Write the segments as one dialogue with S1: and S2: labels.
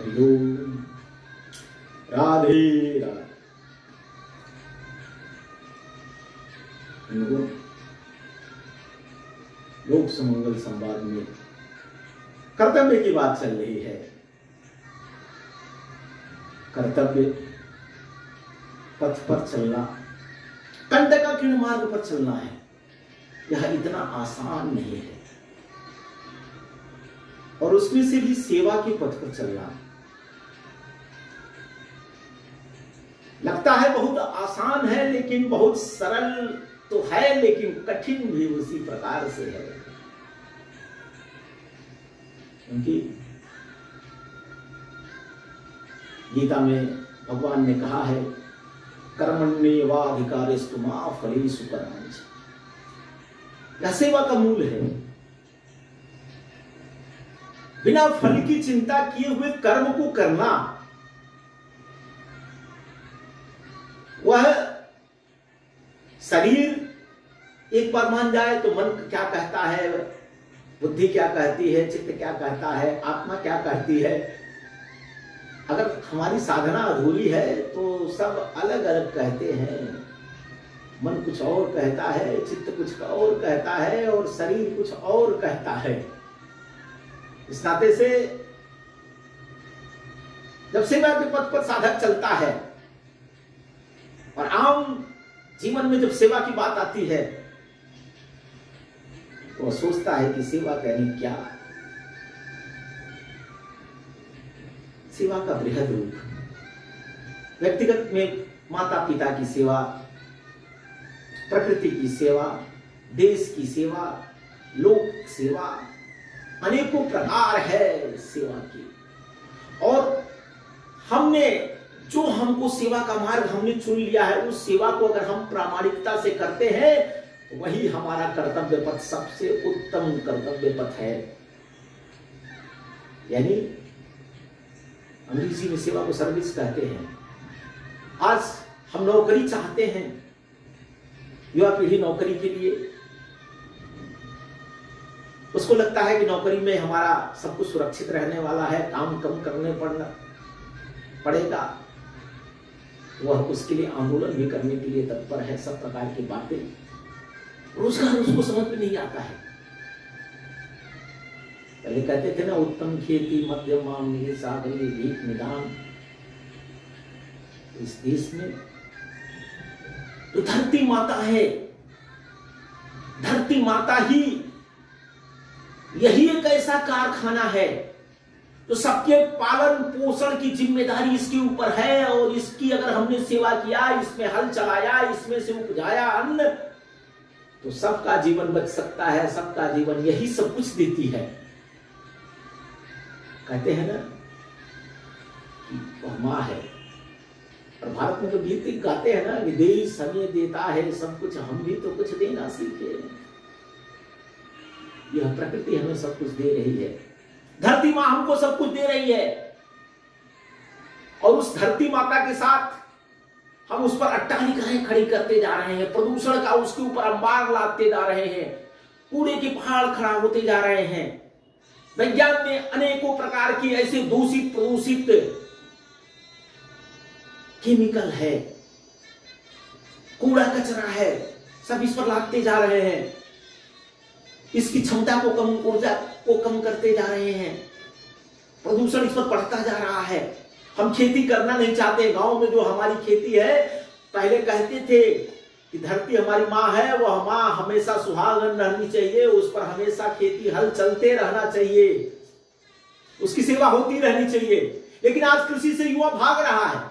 S1: हरिओम। राधे राधे। लोक सुमंगल संवाद में कर्तव्य की बात चल रही है। कर्तव्य पथ पर चलना, कंटकाकीर्ण मार्ग पर चलना है, यह इतना आसान नहीं है। और उसमें से भी सेवा के पथ पर चलना लगता है बहुत आसान है, लेकिन बहुत सरल तो है, लेकिन कठिन भी उसी प्रकार से है। क्योंकि गीता में भगवान ने कहा है, कर्मण्येवाधिकारस्तु मा फलेषु कर्मणि। यह सेवा का मूल है। बिना फल की चिंता किए हुए कर्म को करना, वह शरीर एक बार मान जाए तो मन क्या कहता है, बुद्धि क्या कहती है, चित्त क्या कहता है, आत्मा क्या कहती है। अगर हमारी साधना अधूरी है तो सब अलग अलग कहते हैं। मन कुछ और कहता है, चित्त कुछ और कहता है, और शरीर कुछ और कहता है। इस नाते से जब सेवा के पथ पर साधक चलता है और आम जीवन में जब सेवा की बात आती है तो वह सोचता है कि सेवा कहने क्या। सेवा का बृहद रूप व्यक्तिगत में माता पिता की सेवा, प्रकृति की सेवा, देश की सेवा, लोक सेवा, अनेकों प्रकार है सेवा की। और हमने जो हमको सेवा का मार्ग हमने चुन लिया है, उस सेवा को अगर हम प्रामाणिकता से करते हैं तो वही हमारा कर्तव्य पथ सबसे उत्तम कर्तव्य पथ है। यानी अंग्रेजी में सेवा को सर्विस कहते हैं। आज हम नौकरी चाहते हैं, युवा पीढ़ी नौकरी के लिए उसको लगता है कि नौकरी में हमारा सब कुछ सुरक्षित रहने वाला है, काम कम करने पड़ेगा। वह उसके लिए आंदोलन भी करने के लिए तत्पर है। सब प्रकार की बातें, रोजगार उसको समझ में नहीं आता है। पहले कहते थे ना, उत्तम खेती मध्यम मांग सागरी भीख निदान। इस देश में तो धरती माता है, धरती माता ही यही एक ऐसा कारखाना है तो सबके पालन पोषण की जिम्मेदारी इसके ऊपर है। और इसकी अगर हमने सेवा किया, इसमें हल चलाया, इसमें से उपजाया अन्न, तो सबका जीवन बच सकता है। सबका जीवन यही सब कुछ देती है। कहते हैं ना कि वह मां है। और भारत में तो गीत गाते हैं ना, विदेश हमें देता है सब कुछ, हम भी तो कुछ देना सीखे। यह प्रकृति हमें सब कुछ दे रही है, धरती मां हमको सब कुछ दे रही है। और उस धरती माता के साथ हम उस पर अट्टालिकाएं खड़ी करते जा रहे हैं, प्रदूषण का उसके ऊपर अंबार लादते जा रहे हैं, कूड़े के पहाड़ खड़ा होते जा रहे हैं। विज्ञान ने अनेकों प्रकार की ऐसे दूषित प्रदूषित केमिकल है, कूड़ा कचरा है, सब इस पर लादते जा रहे हैं। इसकी क्षमता को कम, ऊर्जा को कम करते जा रहे हैं। प्रदूषण इस पर बढ़ता जा रहा है। हम खेती करना नहीं चाहते। गांव में जो हमारी खेती है, पहले कहते थे कि धरती हमारी माँ है, वह माँ हमेशा सुहागन रहनी चाहिए, उस पर हमेशा खेती हल चलते रहना चाहिए, उसकी सेवा होती रहनी चाहिए। लेकिन आज कृषि से युवा भाग रहा है।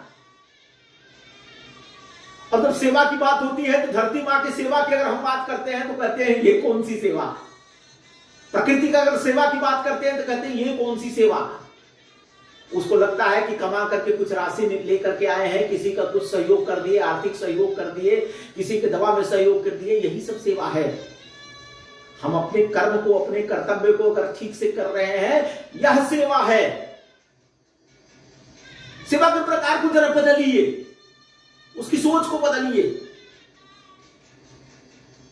S1: और जब सेवा की बात होती है तो धरती माँ की सेवा की अगर हम बात करते हैं तो कहते हैं ये कौन सी सेवा। प्रकृति का अगर सेवा की बात करते हैं तो कहते हैं ये कौन सी सेवा। उसको लगता है कि कमा करके कुछ राशि लेकर के आए हैं, किसी का कुछ सहयोग कर दिए, आर्थिक सहयोग कर दिए, किसी के दवा में सहयोग कर दिए, यही सब सेवा है। हम अपने कर्म को, अपने कर्तव्य को अगर ठीक से कर रहे हैं, यह सेवा है। सेवा के प्रकार को जरा बदलिए, उसकी सोच को बदलिए।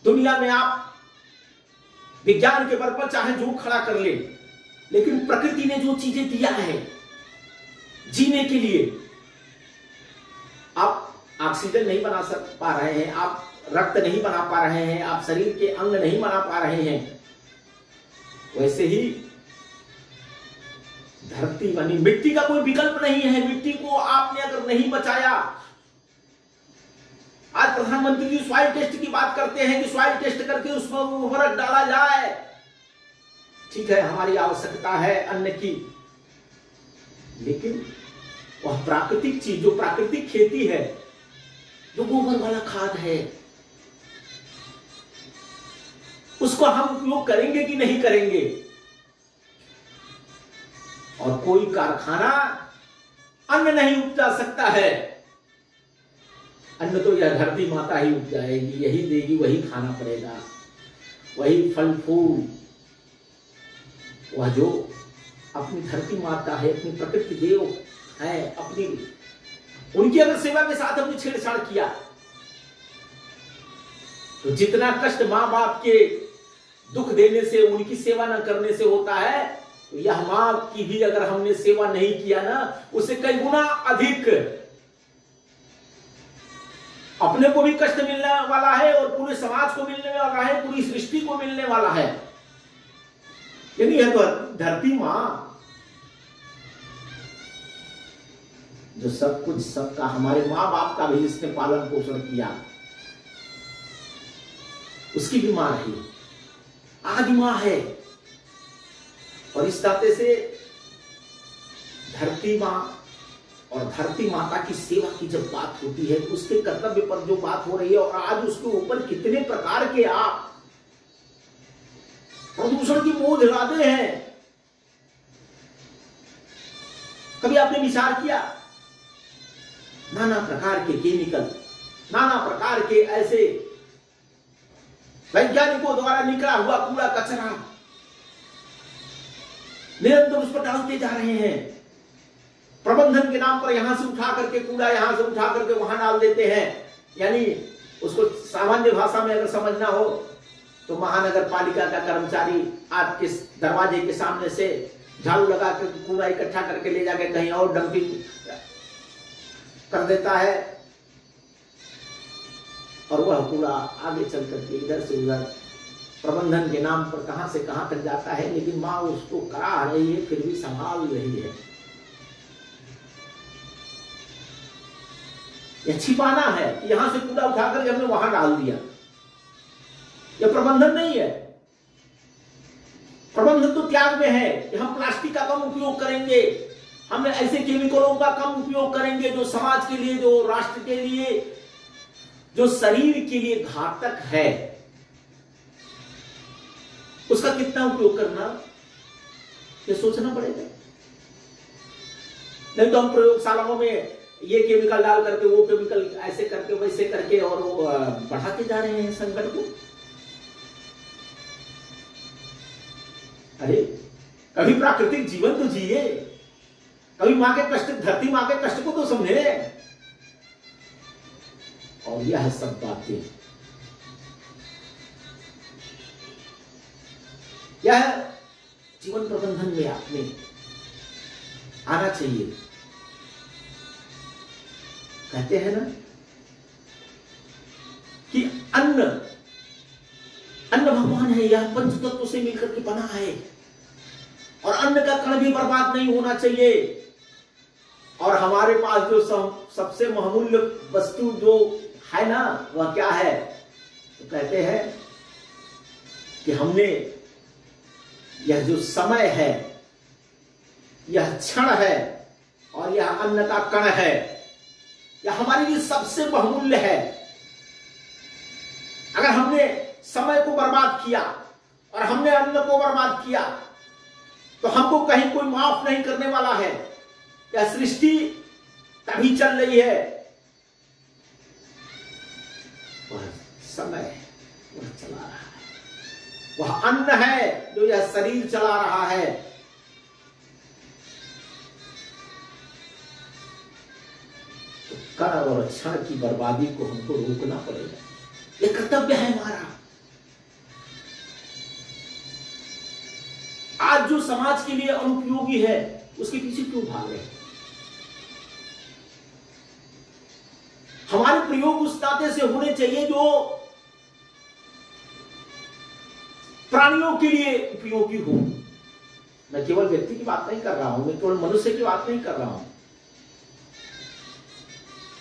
S1: दुनिया में आप विज्ञान के बल पर चाहे जो खड़ा कर ले, लेकिन प्रकृति ने जो चीजें दिया है जीने के लिए आप ऑक्सीजन नहीं बना पा रहे हैं, आप रक्त नहीं बना पा रहे हैं, आप शरीर के अंग नहीं बना पा रहे हैं, वैसे ही धरती बनी, मिट्टी का कोई विकल्प नहीं है। मिट्टी को आपने अगर नहीं बचाया, आज प्रधानमंत्री जी सॉइल टेस्ट की बात करते हैं कि सॉइल टेस्ट करके उसमें उर्वरक डाला जाए। ठीक है, हमारी आवश्यकता है अन्न की, लेकिन वह प्राकृतिक चीज, जो प्राकृतिक खेती है, जो गोबर वाला खाद है, उसको हम उपयोग करेंगे कि नहीं करेंगे? और कोई कारखाना अन्न नहीं उपजा सकता है। अन्न तो यह धरती माता ही उपजाएगी, यही देगी, वही खाना पड़ेगा, वही फल फूल। वह जो अपनी धरती माता है, अपनी प्रकृति देव है, अपनी उनकी अगर सेवा के साथ हमने छेड़छाड़ किया तो जितना कष्ट मां बाप के दुख देने से, उनकी सेवा न करने से होता है, तो यह मां की भी अगर हमने सेवा नहीं किया ना, उससे कई गुना अधिक अपने को भी कष्ट मिलने वाला है और पूरे समाज को मिलने वाला है, पूरी सृष्टि को मिलने वाला है। यानी यह तो धरती मां जो सब कुछ सबका, हमारे मां बाप का भी इसने पालन पोषण किया, उसकी भी मां रही, आदि मां है। और इस नाते से धरती मां और धरती माता की सेवा की जब बात होती है, तो उसके कर्तव्य पर जो बात हो रही है, और आज उसके ऊपर कितने प्रकार के आप प्रदूषण की बोझ लादे हैं। कभी आपने विचार किया? नाना प्रकार के केमिकल, नाना प्रकार के ऐसे वैज्ञानिकों द्वारा निकला हुआ कूड़ा कचरा निरंतर उस पर डालते जा रहे हैं। प्रबंधन के नाम पर यहां से उठा करके कूड़ा, यहां से उठा करके वहां डाल देते हैं। यानी उसको सामान्य भाषा में अगर समझना हो तो महानगर पालिका का कर्मचारी आपके दरवाजे के सामने से झाड़ू लगा कर कूड़ा इकट्ठा करके ले जाके कहीं और डंपिंग कर देता है, और वह कूड़ा आगे चल करके इधर से उधर प्रबंधन के नाम पर कहां से कहां तक जाता है, लेकिन मां उसको करा रही है, फिर भी संभाल रही है। यह छिपाना है कि यहां से कूड़ा उठाकर हमने वहां डाल दिया। यह प्रबंधन नहीं है। प्रबंधन तो त्याग में है कि हम प्लास्टिक का कम उपयोग करेंगे, हम ऐसे केमिकलों का कम उपयोग करेंगे जो समाज के लिए, जो राष्ट्र के लिए, जो शरीर के लिए घातक है, उसका कितना उपयोग करना, ये सोचना पड़ेगा। नहीं तो हम प्रयोगशालाओं में ये केमिकल डाल करके, वो केमिकल ऐसे करके, वैसे करके, और वो बढ़ाते जा रहे हैं संकट को। अरे कभी प्राकृतिक जीवन तो जिए, कभी मां के कष्ट, धरती मां के कष्ट को तो समझे। और यह सब बातें, यह जीवन प्रबंधन में आपने आना चाहिए। कहते हैं ना कि अन्न भगवान है, यह पंच तत्व से मिलकर के बना है, और अन्न का कण भी बर्बाद नहीं होना चाहिए। और हमारे पास जो सबसे बहुमूल्य वस्तु जो है ना, वह क्या है? तो कहते हैं कि हमने यह जो समय है, यह क्षण है, और यह अन्न का कण है, यह हमारे लिए सबसे बहुमूल्य है। अगर हमने समय को बर्बाद किया और हमने अन्न को बर्बाद किया, तो हमको कहीं कोई माफ नहीं करने वाला है। यह सृष्टि तभी चल रही है, वह समय वह चला रहा है, वह अन्न है जो यह शरीर चला रहा है। तो कण और क्षण की बर्बादी को हमको रोकना पड़ेगा, यह कर्तव्य है हमारा। आज जो समाज के लिए अनुपयोगी है, उसके पीछे क्यों भाग रहे हैं? हमारे प्रयोग उस नाते से होने चाहिए जो प्राणियों के लिए उपयोगी हो। मैं केवल व्यक्ति की बात नहीं कर रहा हूं, मैं केवल मनुष्य की बात नहीं कर रहा हूं।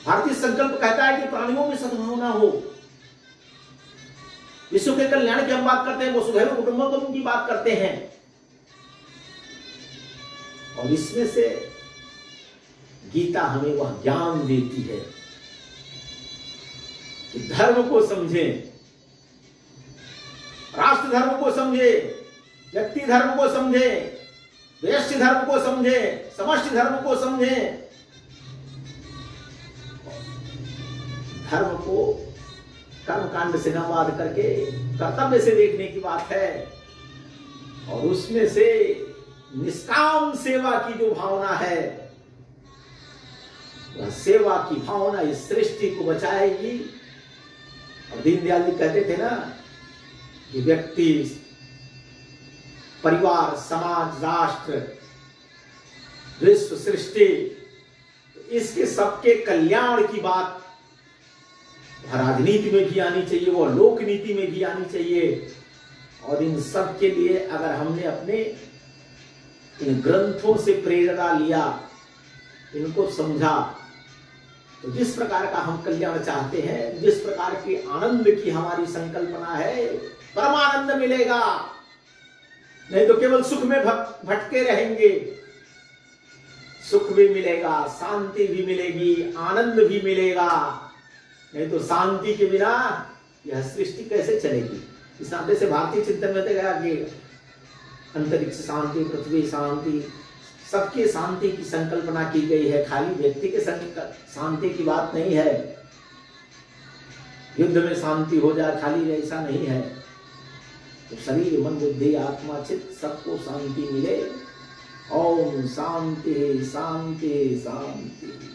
S1: भारतीय संकल्प कहता है कि प्राणियों में सद्भावना हो। विश्व के कल्याण की हम बात करते हैं, वसुधैव कुटुंबकम की बात करते हैं, और इसमें से गीता हमें वह ज्ञान देती है कि धर्म को समझे, राष्ट्र धर्म को समझे, व्यक्ति धर्म को समझे, व्यष्टि धर्म को समझे, समष्टि धर्म को समझे। धर्म को कर्मकांड से न बाध करके कर्तव्य से देखने की बात है, और उसमें से निष्काम सेवा की जो भावना है, वह सेवा की भावना इस सृष्टि को बचाएगी। और दीनदयाल जी कहते थे ना कि व्यक्ति, परिवार, समाज, राष्ट्र, विश्व, सृष्टि, तो इसके सबके कल्याण की बात राजनीति में भी आनी चाहिए, वो लोक नीति में भी आनी चाहिए। और इन सब के लिए अगर हमने अपने इन ग्रंथों से प्रेरणा लिया, इनको समझा, तो जिस प्रकार का हम कल्याण चाहते हैं, जिस प्रकार के आनंद की हमारी संकल्पना है, परमानंद मिलेगा। नहीं तो केवल सुख में भटके रहेंगे। सुख भी मिलेगा, शांति भी मिलेगी, आनंद भी मिलेगा। नहीं तो शांति के बिना यह सृष्टि कैसे चलेगी। इस नाते से भारतीय चिंतन में देखा कि अंतरिक्ष शांति, पृथ्वी शांति, सबके शांति की संकल्पना की गई है। खाली व्यक्ति के शांति की बात नहीं है, युद्ध में शांति हो जाए खाली, ऐसा नहीं है। तो शरीर, मन, बुद्धि, आत्मा, चित्त सबको शांति मिले। ओम शांति शांति शांति।